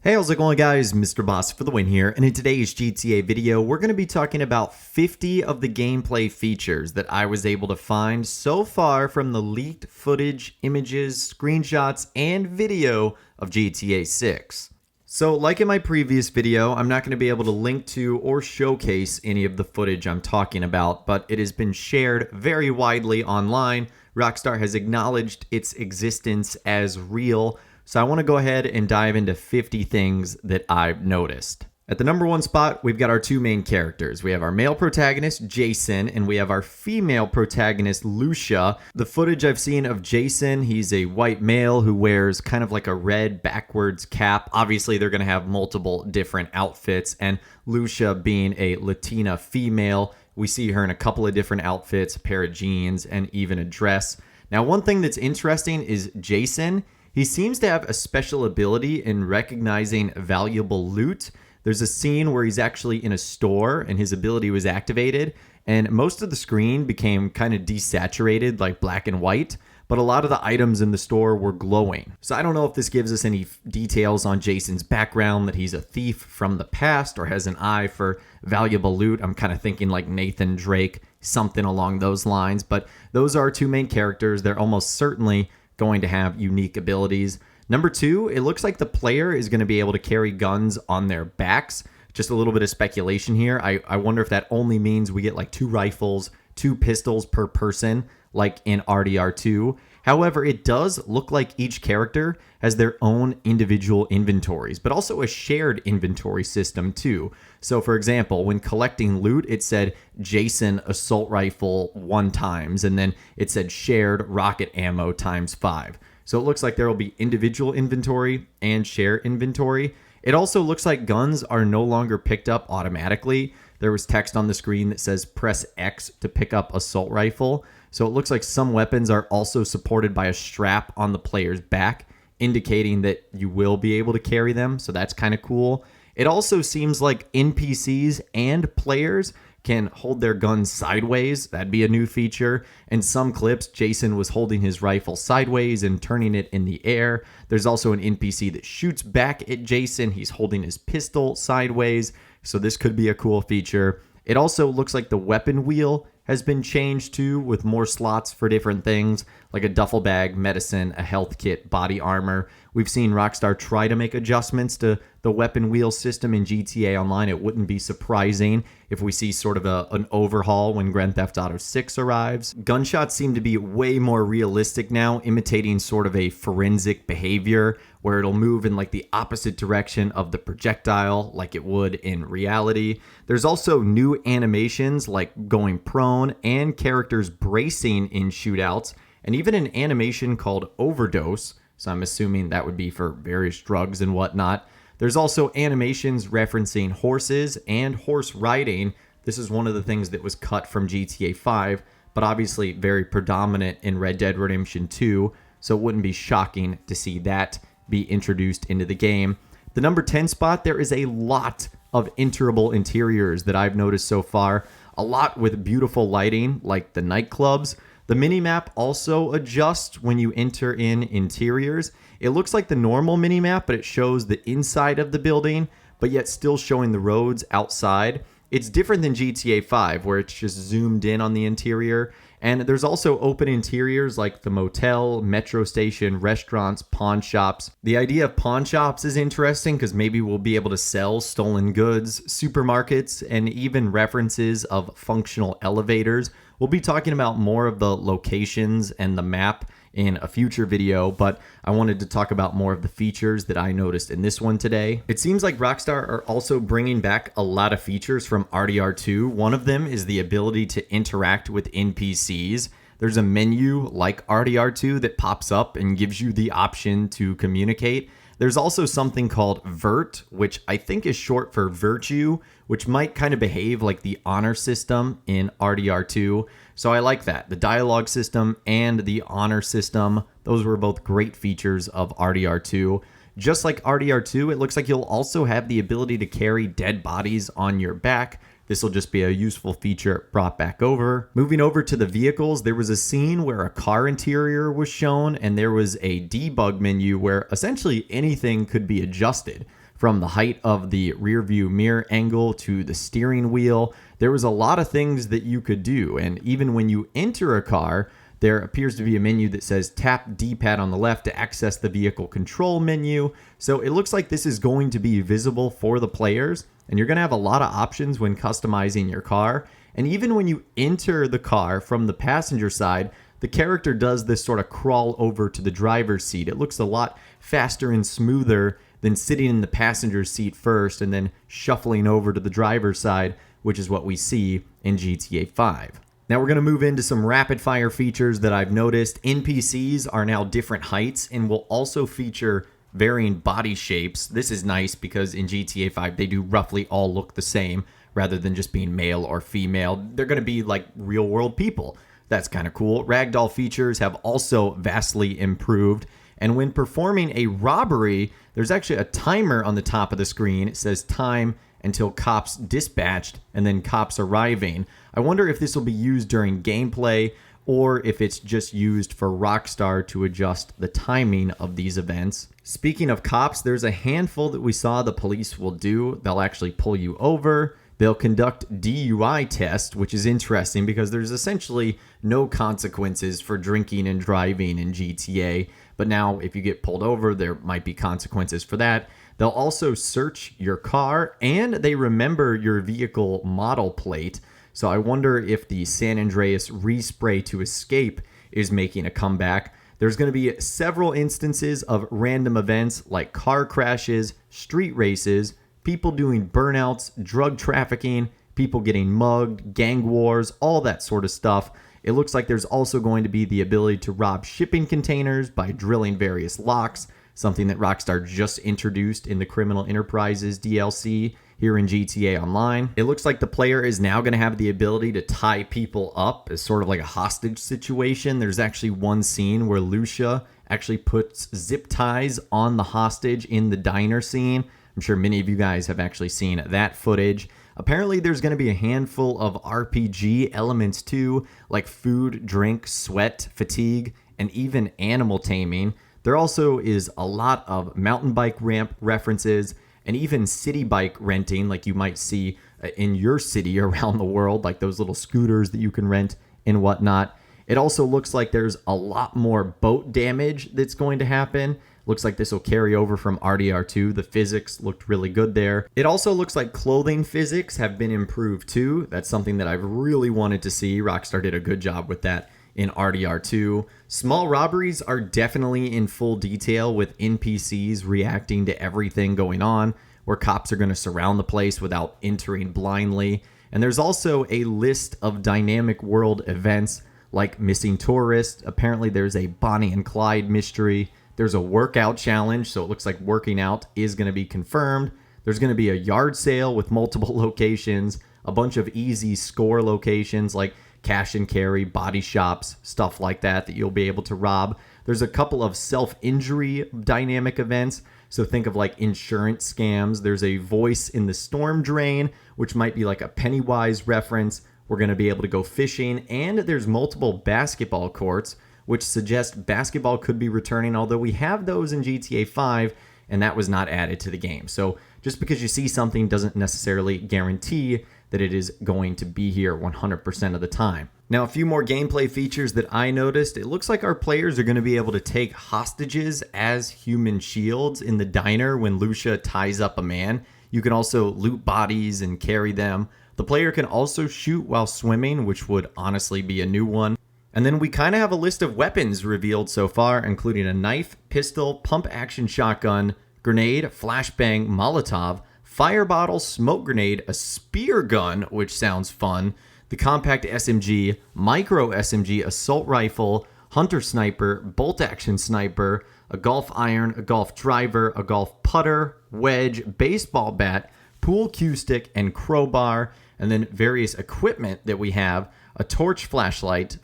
Hey, how's it going, guys? Mr. Boss for the win here, and in today's GTA video, we're going to be talking about 50 of the gameplay features that I was able to find so far from the leaked footage, images, screenshots, and video of GTA 6. So, like in my previous video, I'm not going to be able to link to or showcase any of the footage I'm talking about, but it has been shared very widely online. Rockstar has acknowledged its existence as real. So I want to go ahead and dive into 50 things that I've noticed. At the number one spot, we've got our two main characters. We have our male protagonist, Jason, and we have our female protagonist, Lucia. The footage I've seen of Jason, he's a white male who wears kind of like a red backwards cap. Obviously, they're going to have multiple different outfits, and Lucia being a Latina female, we see her in a couple of different outfits, a pair of jeans, and even a dress. Now, one thing that's interesting is Jason. He seems to have a special ability in recognizing valuable loot. There's a scene where he's actually in a store and his ability was activated, and most of the screen became kind of desaturated, like black and white, but a lot of the items in the store were glowing. So I don't know if this gives us any details on Jason's background, that he's a thief from the past or has an eye for valuable loot. I'm kind of thinking like Nathan Drake, something along those lines, but those are our two main characters. They're almost certainly going to have unique abilities. Number two, it looks like the player is going to be able to carry guns on their backs. Just a little bit of speculation here. I wonder if that only means we get like 2 rifles, 2 pistols per person, like in RDR2. However, it does look like each character has their own individual inventories, but also a shared inventory system too. So for example, when collecting loot, it said Jason assault rifle 1 times, and then it said shared rocket ammo times 5. So it looks like there will be individual inventory and shared inventory. It also looks like guns are no longer picked up automatically. There was text on the screen that says press X to pick up assault rifle. So it looks like some weapons are also supported by a strap on the player's back, indicating that you will be able to carry them. So that's kind of cool. It also seems like NPCs and players can hold their guns sideways. That'd be a new feature. In some clips, Jason was holding his rifle sideways and turning it in the air. There's also an NPC that shoots back at Jason. He's holding his pistol sideways. So this could be a cool feature. It also looks like the weapon wheel has been changed too, with more slots for different things like a duffel bag, medicine, a health kit, body armor. We've seen Rockstar try to make adjustments to the weapon wheel system in GTA Online. It wouldn't be surprising if we see sort of an overhaul when Grand Theft Auto 6 arrives. Gunshots seem to be way more realistic now, imitating sort of a forensic behavior where it'll move in like the opposite direction of the projectile like it would in reality. There's also new animations like going prone and characters bracing in shootouts, and even an animation called overdose. So I'm assuming that would be for various drugs and whatnot. There's also animations referencing horses and horse riding. This is one of the things that was cut from GTA 5, but obviously very predominant in Red Dead Redemption 2, so it wouldn't be shocking to see that be introduced into the game. The number 10 spot, there is a lot of enterable interiors that I've noticed so far, a lot with beautiful lighting like the nightclubs. The minimap also adjusts when you enter in interiors. It looks like the normal minimap, but it shows the inside of the building, but yet still showing the roads outside. It's different than GTA 5, where it's just zoomed in on the interior. And there's also open interiors like the motel, metro station, restaurants, pawn shops. The idea of pawn shops is interesting because maybe we'll be able to sell stolen goods, supermarkets, and even references of functional elevators. We'll be talking about more of the locations and the map in a future video, but I wanted to talk about more of the features that I noticed in this one today. It seems like Rockstar are also bringing back a lot of features from RDR2. One of them is the ability to interact with NPCs. There's a menu like RDR2 that pops up and gives you the option to communicate. There's also something called VERT, which I think is short for virtue, which might kind of behave like the honor system in RDR2. So I like that. The dialogue system and the honor system, those were both great features of RDR2. Just like RDR2, it looks like you'll also have the ability to carry dead bodies on your back. This will just be a useful feature brought back over. Moving over to the vehicles, there was a scene where a car interior was shown, and there was a debug menu where essentially anything could be adjusted. from the height of the rear view mirror angle to the steering wheel. There was a lot of things that you could do. And even when you enter a car, there appears to be a menu that says tap D-pad on the left to access the vehicle control menu. So it looks like this is going to be visible for the players, and you're going to have a lot of options when customizing your car. And even when you enter the car from the passenger side, the character does this sort of crawl over to the driver's seat. It looks a lot faster and smoother than sitting in the passenger seat first and then shuffling over to the driver's side, which is what we see in GTA 5. Now we're going to move into some rapid fire features that I've noticed. NPCs are now different heights and will also feature varying body shapes. This is nice because in GTA 5 they do roughly all look the same rather than just being male or female. They're going to be like real world people. That's kind of cool. Ragdoll features have also vastly improved. And when performing a robbery, there's actually a timer on the top of the screen. It says time until cops dispatched and then cops arriving. I wonder if this will be used during gameplay or if it's just used for Rockstar to adjust the timing of these events. Speaking of cops, there's a handful that we saw the police will do. They'll actually pull you over. They'll conduct DUI tests, which is interesting because there's essentially no consequences for drinking and driving in GTA. But now if you get pulled over, there might be consequences for that. They'll also search your car and they remember your vehicle model plate. So I wonder if the San Andreas respray to escape is making a comeback. There's going to be several instances of random events like car crashes, street races, people doing burnouts, drug trafficking, people getting mugged, gang wars, all that sort of stuff. It looks like there's also going to be the ability to rob shipping containers by drilling various locks, something that Rockstar just introduced in the Criminal Enterprises DLC here in GTA Online. It looks like the player is now going to have the ability to tie people up as sort of like a hostage situation. There's actually one scene where Lucia actually puts zip ties on the hostage in the diner scene. I'm sure many of you guys have actually seen that footage. Apparently, there's going to be a handful of RPG elements too, like food, drink, sweat, fatigue, and even animal taming. There also is a lot of mountain bike ramp references and even city bike renting like you might see in your city around the world, like those little scooters that you can rent and whatnot. It also looks like there's a lot more boat damage that's going to happen. Looks like this will carry over from RDR2. The physics looked really good there. It also looks like clothing physics have been improved too. That's something that I've really wanted to see. Rockstar did a good job with that in RDR2. Small robberies are definitely in full detail with NPCs reacting to everything going on, where cops are going to surround the place without entering blindly. And there's also a list of dynamic world events like missing tourists. Apparently there's a Bonnie and Clyde mystery. There's a workout challenge, so it looks like working out is going to be confirmed. There's going to be a yard sale with multiple locations, a bunch of easy score locations like cash and carry, body shops, stuff like that you'll be able to rob. There's a couple of self-injury dynamic events, so think of like insurance scams. There's a voice in the storm drain, which might be like a Pennywise reference. We're going to be able to go fishing, and there's multiple basketball courts, which suggest basketball could be returning, although we have those in GTA 5, and that was not added to the game. So just because you see something doesn't necessarily guarantee that it is going to be here 100% of the time. Now, a few more gameplay features that I noticed. It looks like our players are going to be able to take hostages as human shields in the diner when Lucia ties up a man. You can also loot bodies and carry them. The player can also shoot while swimming, which would honestly be a new one. And then we kind of have a list of weapons revealed so far, including a knife, pistol, pump-action shotgun, grenade, flashbang, Molotov, fire bottle, smoke grenade, a spear gun, which sounds fun, the compact SMG, micro SMG, assault rifle, hunter sniper, bolt-action sniper, a golf iron, a golf driver, a golf putter, wedge, baseball bat, pool cue stick, and crowbar, and then various equipment that we have. A torch flashlight,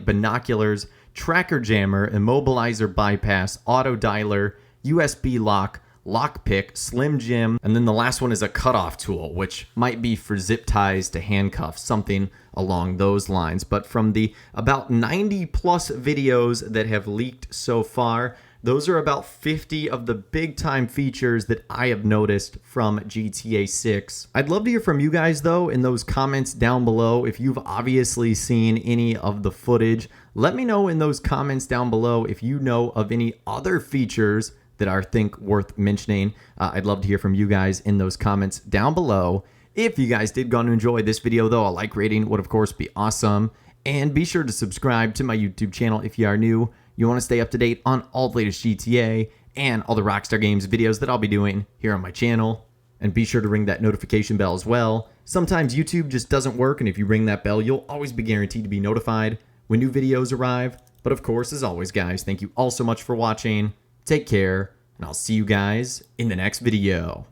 binoculars, tracker jammer, immobilizer bypass, auto dialer, USB lock, lockpick, Slim Jim, and then the last one is a cutoff tool, which might be for zip ties to handcuffs, something along those lines. But from the about 90 plus videos that have leaked so far, Those are about 50 of the big time features that I have noticed from GTA 6. I'd love to hear from you guys though in those comments down below. If you've obviously seen any of the footage, let me know in those comments down below if you know of any other features that I think worth mentioning. I'd love to hear from you guys in those comments down below. If you guys did go to enjoy this video though, a like rating would of course be awesome. And be sure to subscribe to my YouTube channel if you are new. You want to stay up to date on all the latest GTA and all the Rockstar Games videos that I'll be doing here on my channel. And be sure to ring that notification bell as well. Sometimes YouTube just doesn't work, and if you ring that bell, you'll always be guaranteed to be notified when new videos arrive. But of course, as always, guys, thank you all so much for watching. Take care, and I'll see you guys in the next video.